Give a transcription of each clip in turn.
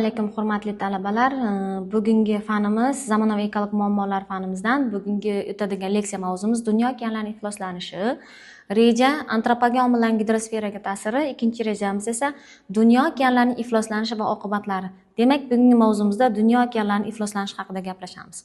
alaykum hurmatli talabalar. Bugungi fanimiz zamonaviy ekologik muammolar fanimizdan bugungi o'tadigan leksiya mavzumiz dunyo okeanlarining ifloslanishi. Reja antropogen omillarning gidrosferaga ta'siri, ikkinchi rejamiz esa dunyo okeanlarining ifloslanishi va oqibatlari. Demak, bugungi mavzumizda dunyo okeanlarining ifloslanishi haqida gaplashamiz.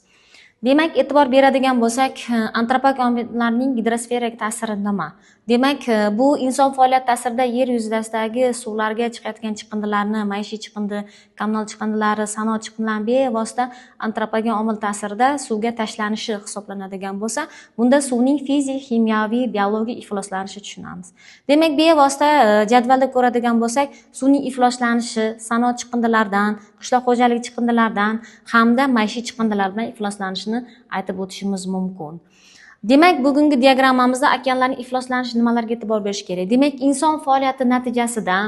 Demak, e'tibor beradigan bo'lsak, antropogen omillarning gidrosferaga ta'siri nima? Demak, bu inson faoliyati ta'sirida yer yuzidasidagi suvlarga chiqayotgan chiqindilarni, maishiy chiqindi, kommunal chiqindilari, sanoat chiqindilari bevosita antropogen omil ta'sirida suvga tashlanishi hisoblanadigan bo'lsa, bunda suvning fizik, kimyoviy, biologik ifloslanishi tushunamiz. Demak, bevosita jadvalda ko'radigan bo'lsak, suvning ifloslanishi sanoat chiqindilaridan, qishloq xo'jaligi chiqindilaridan hamda maishiy chiqindilar bilan ifloslanishini aytib o'tishimiz mumkin. Demak, bugungi diagrammamizda okeanlarning ifloslanishi nimalarga e'tibor berish kerak? Demak, inson faoliyati natijasida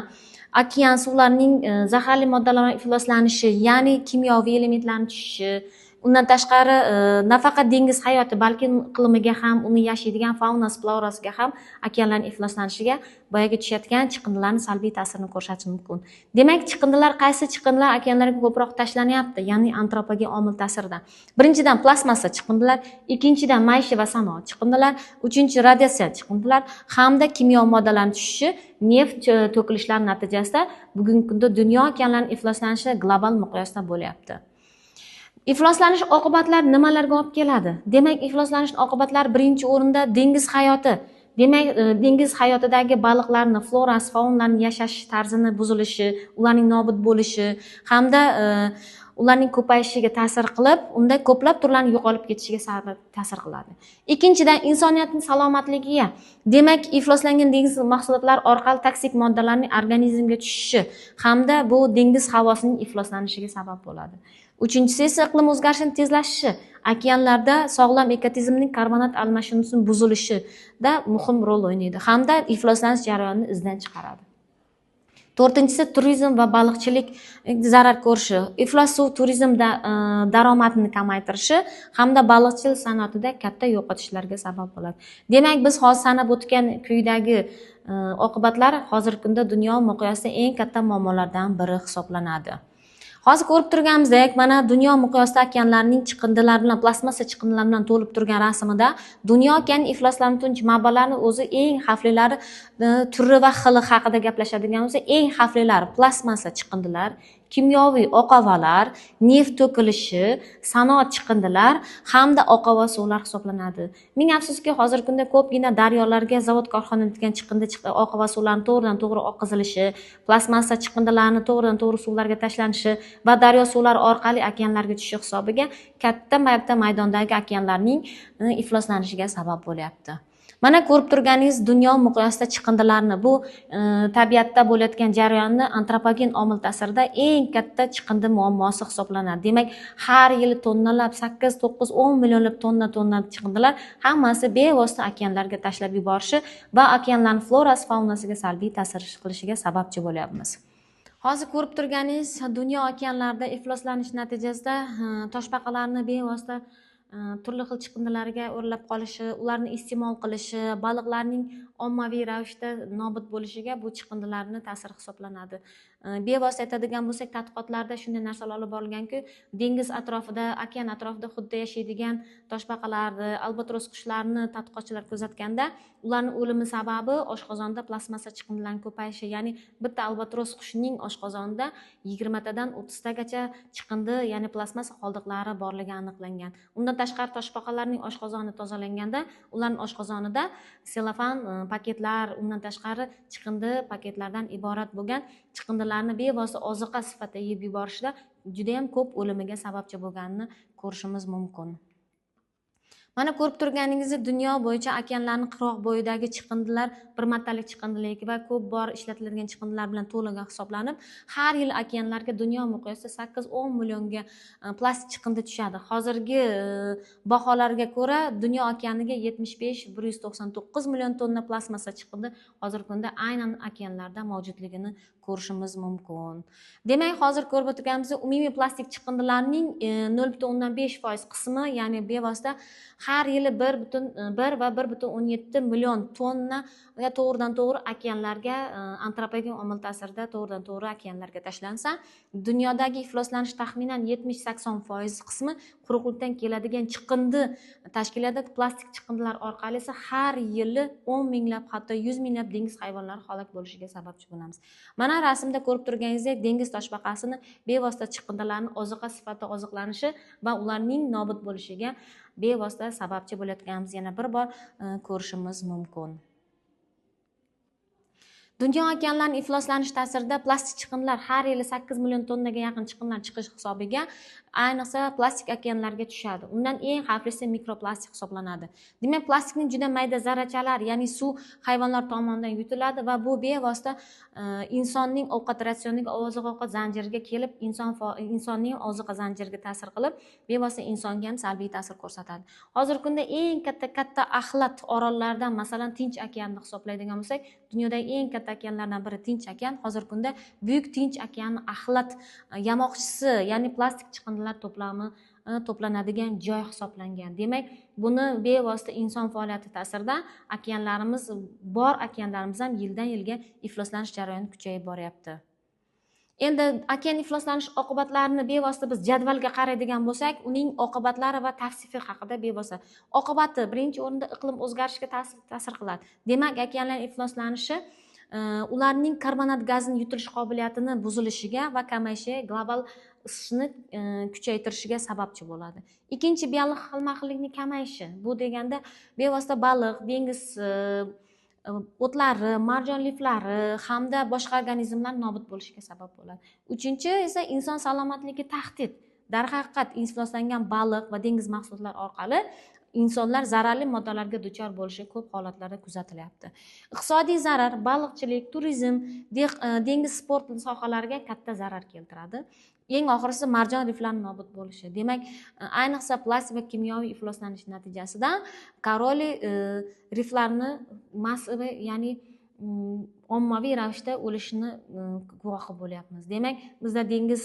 okean suvlarining zaharli moddalar bilan ifloslanishi, ya'ni kimyoviy elementlarning tushishi, undan tashqari nafaqat dengiz hayoti, balki iqlimiga ham, uni yashaydigan faunasi, florasiga ham okeanlarning ifloslanishiga boyaga tushayotgan chiqindilarning salbiy ta'sirini ko'rsatishi mumkin. Demak, chiqindilar qaysi chiqindilar okeanlarga ko'proq tashlanyapti, ya'ni antropogen omil ta'siridan. Birinchidan plastmassa chiqindilar, ikkinchidan maishiy va sanoat chiqindilar, uchinchi radiatsiya chiqindilar hamda kimyo moddalarning tushishi, neft to'kilishlari natijasida bugungi kunda dunyo okeanlarining ifloslanishi global miqyosda bo'lyapti. Ifloslanish oqibatlari nimalarga olib keladi? Demak, ifloslanish oqibatlari birinchi o'rinda dengiz hayoti. Demak, dengiz hayotidagi baliqlarning florasi, faunlarning yashash tarzini buzilishi, ularning nobud bo'lishi hamda ularning ko'payishiga ta'sir qilib, unda ko'plab turlarning yo'qolib ketishiga ta'sir qiladi. Ikkinchidan, insoniyatning salomatligiga. Demak, ifloslangan dengiz mahsulotlari orqali toksik moddalarning organizmga tushishi hamda bu dengiz havosining ifloslanishiga sabab bo'ladi. Uchinchisi esa iqlim o'zgarishining tezlashishi, okeanlarda sog'lom ekotizimning karbonat almashinuvisining buzilishida muhim rol o'ynaydi hamda ifloslanish jarayonini izdan chiqaradi. To'rtinchisi turizm va baliqchilik zarar ko'rishi. Iflos suv turizmda daromadni kamaytirishi hamda baliqchilik sanoatida katta yo'qotishlarga sabab bo'ladi. Demak, biz hozir sanab o'tgan quyidagi oqibatlar hozirgi kunda dunyo miqyosida eng katta muammolardan biri hisoblanadi. Hozir ko'rib turganimizdek, mana dunyo miqyosida okeanlarning chiqindilar bilan, plastmassa chiqindilar bilan to'lib turgan rasmida dunyo okeani ifloslanuvchi manbalarning o'zi eng xavflilari turi va xili haqida gaplashadigan bo'lsa, eng xavflilari plastmassa chiqindilar, kimyoviy oqavalar, neft to'kilishi, sanoat chiqindilar hamda oqava suvlar hisoblanadi. Ming afsuski, hozirgi kunda ko'pgina daryolarga zavod korxonalardan chiqindi oqava suvlarning to'g'ridan to'g'ri oqizilishi, plastmassa chiqindilarni to'g'ridan to'g'ri suvlarga tashlanishi va daryo suvlari orqali okeanlarga tushishi hisobiga katta maydondagi okeanlarning ifloslanishiga sabab bo'lyapti. Mana ko'rib turganingiz dunyo miqyosida chiqindilarni, bu tabiatda bo'layotgan jarayonni antropogen omil ta'sirida eng katta chiqindi muammosi hisoblanadi. Demak, har yili tonnalab 8, 9, 10 millionlab tonna chiqindilar hammasi bevosita okeanlarga tashlab yuborishi va okeanlarning florasi, faunasiga salbiy ta'sir qilishiga sababchi bo'lyapmiz. Hozir ko'rib turganingiz dunyo okeanlarida ifloslanish natijasida toshbaqalarni bevosita turli xil chiqindilarga o'rlab qolishi, ularni iste'mol qilishi, baliqlarning ommaviy ravishda nobud bo'lishiga bu chiqindilarni ta'siri hisoblanadi. Bevosita aytadigan bo'lsak, tadqiqotlarda shunday narsalar olib borilganki, dengiz atrofida, okean atrofida xuddi yashaydigan toshbaqalarni, albatros qushlarni tadqiqotchilar kuzatganda, ularning o'limi sababi oshqozonda plastmassa chiqindilarning ko'payishi, ya'ni bitta albatros qushining oshqozonida 20 tadan 30 tagacha chiqindi, ya'ni plastmassa qoldiqlari borligi aniqlangan. Undan tashqari toshbaqalarning oshqozoni tozalanganda, ularning oshqozonida selofan paketlar, undan tashqari chiqindi paketlardan iborat bo'lgan chiqindilarni bevosita oziqa sifatida yeb yuborishda juda ham ko'p o'limiga sababchi bo'lganini ko'rishimiz mumkin. Mana ko'rib turganingizdek, dunyo bo'yicha okeanlarning qirg'oq bo'yidagi chiqindilar bir martalik chiqindilik va ko'p bor ishlatiladigan chiqindilar bilan to'lgan hisoblanib, har yil okeanlarga dunyo miqyosida 8-10 millionga plastik chiqindi tushadi. Hozirgi baholarga ko'ra, dunyo okeaniga 75-199 million tonna plastmassa chiqindi hozirgi kunda aynan okeanlarda mavjudligini ko'rishimiz mumkin. Demak, hozir ko'rib o'tganimizda umumiy plastik chiqindilarning 0.5% qismi, ya'ni bevosita har yili 1,17 million tonna to'g'ridan to'g'ri okeanlarga antropogen omil ta'sirida to'g'ridan to'g'ri okeanlarga tashlansa, dunyodagi ifloslanish taxminan 70-80% qismi quruqlikdan keladigan chiqindi tashkil etadi. Plastik chiqindilar orqali esa har yili 10 minglab, hatto 100 minglab dengiz hayvonlari halok bo'lishiga sababchi bo'lamiz. Mana rasmda ko'rib turganingizdek, dengiz toshbaqasini bevosita chiqindilarning oziqa sifatida oziqlanishi va ularning nobud bo'lishiga bevosita sababchi bo'layotganimizni yana bir bor ko'rishimiz mumkin. Dunyo okeanlarining ifloslanishi ta'sirida plastik chiqindilar har yili 8 million tonnaga yaqin chiqindilar chiqish hisobiga ayniqsa plastik okeanlarga tushadi. Undan eng xavflisi mikroplastik hisoblanadi. Demak, plastikning juda mayda zarrachalar, ya'ni suv hayvonlar tomonidan yutiladi va bu bevosita insonning ovqat ratsioniga, oziq-ovqat zanjiriga kelib, insonning oziqa zanjiriga ta'sir qilib, bevosita insonga ham salbiy ta'sir ko'rsatadi. Hozirgi kunda eng katta axlat orollaridan, masalan, Tinch okeanni hisoblaydigan bo'lsak, dunyodagi eng katta okeanlardan biri Tinch okean. Hozirgi kunda Buyuk Tinch okeani axlat yamoqchisi, ya'ni plastik chiqindilar to'plami to'planadigan joy hisoblangan. Demak, buni bevosita inson faoliyati ta'sirida okeanlarimiz ham yildan yilga ifloslanish jarayoni kuchayib boryapti. Endi okean ifloslanish oqibatlarini bevosita biz jadvalga qaraydigan bo'lsak, uning oqibatlari va tavsifi haqida bevosita. Oqibati birinchi o'rinda iqlim o'zgarishiga ta'sir qiladi. Demak, okeanlar ifloslanishi ularning karbonat gazini yutirish qobiliyatini buzilishiga va kamayishiga, global isishni kuchaytirishiga sababchi bo'ladi. Ikkinchi, biologik xilma-xillikning kamayishi. Bu deganda bevosita baliq, dengiz o'tlari, marjon liflari hamda boshqa organizmlar nobud bo'lishiga sabab bo'ladi. Uchinchi esa inson salomatligiga tahdid. Darhaqiqat, ifloslangan baliq va dengiz mahsulotlari orqali insonlar zararli moddalarga duchor bo'lishi ko'p holatlarda kuzatilyapti. Iqtisodiy zarar, baliqchilik, turizm, dengiz sporti sohalariga katta zarar keltiradi. Eng oxirisi marjon riflarining nobud bo'lishi. Demak, ayniqsa plastik va kimyoviy ifloslanish natijasida koralli riflarni massiviy, ya'ni ommaviy ravishda o'lishini guvohi bo'lyapmiz. Demak, bizda dengiz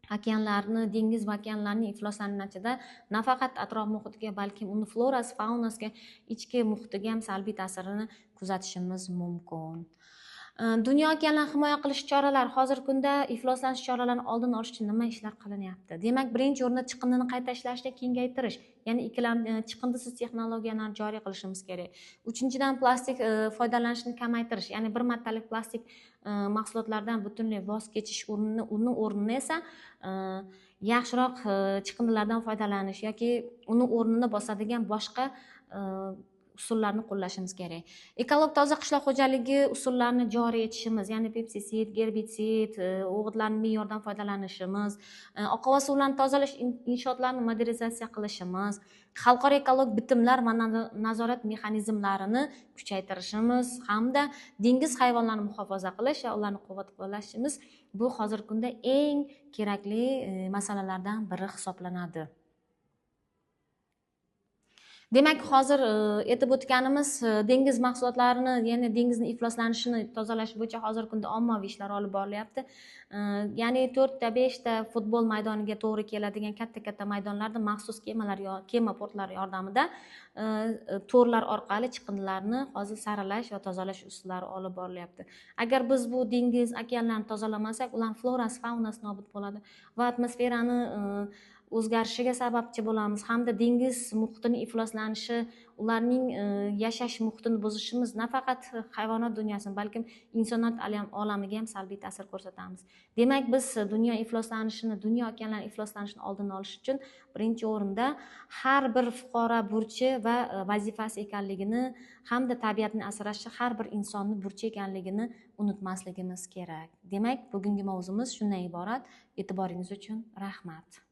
va okeanlarning ifloslanishi natijasida nafaqat atrof muhitiga, balki uni florasi, faunasiga, ichki muhitiga ham salbiy ta'sirini kuzatishimiz mumkin. Dunyo okeanlarini himoya qilish choralari, hozirgi kunda ifloslanish choralarini oldini olish uchun nima ishlar qilinyapti? Demak, birinchi o'rinda chiqindini qayta ishlashni kengaytirish, ya'ni chiqindisiz texnologiyalarni joriy qilishimiz kerak. Uchinchidan, plastik foydalanishni kamaytirish, ya'ni bir martalik plastik mahsulotlardan butunlay voz kechish o'rnini esa yaxshiroq chiqindilardan foydalanish yoki uni o'rnini bosadigan boshqa usullarni qo'llashimiz kerak. Ekolog toza qishloq xo'jaligi usullarini joriy etishimiz, ya'ni pestisid, gerbitsid, o'g'itlarning me'yordan foydalanishimiz, oqova suvlarni tozalash inshootlarini modernizatsiya qilishimiz, xalqaro ekolog bitimlar va nazorat mexanizmlarini kuchaytirishimiz hamda dengiz hayvonlarini muhofaza qilish va ularni quvvatlashimiz bu hozirgi kunda eng kerakli masalalardan biri hisoblanadi. Demak, hozir aytib o'tganimiz dengiz mahsulotlarini, ya'ni dengizni ifloslanishini tozalash bo'yicha hozirgi kunda ommaviy ishlar olib borilyapti. Ya'ni 4 ta 5 ta futbol maydoniga to'g'ri keladigan katta maydonlarda maxsus kema portlari yordamida to'rlar orqali chiqindilarni hozir saralash va tozalash usullari olib borilyapti. Agar biz bu dengiz, okeanlarni tozalamasak, ular florasi, faunasi nobud bo'ladi va atmosferani o'zgarishiga sababchi bo'lamiz hamda dengiz muhitining ifloslanishi, ularning yashash muhitini buzishimiz nafaqat hayvonot dunyosini, balkim insoniyat olamiga ham salbiy ta'sir ko'rsatamiz. Demak, biz dunyo okeanlar ifloslanishini oldini olish uchun birinchi o'rinda har bir fuqaro burchi va vazifasi ekanligini hamda tabiatni asrashni har bir insonning burchi ekanligini unutmasligimiz kerak. Demak, bugungi mavzumiz shundan iborat. E'tiboringiz uchun rahmat.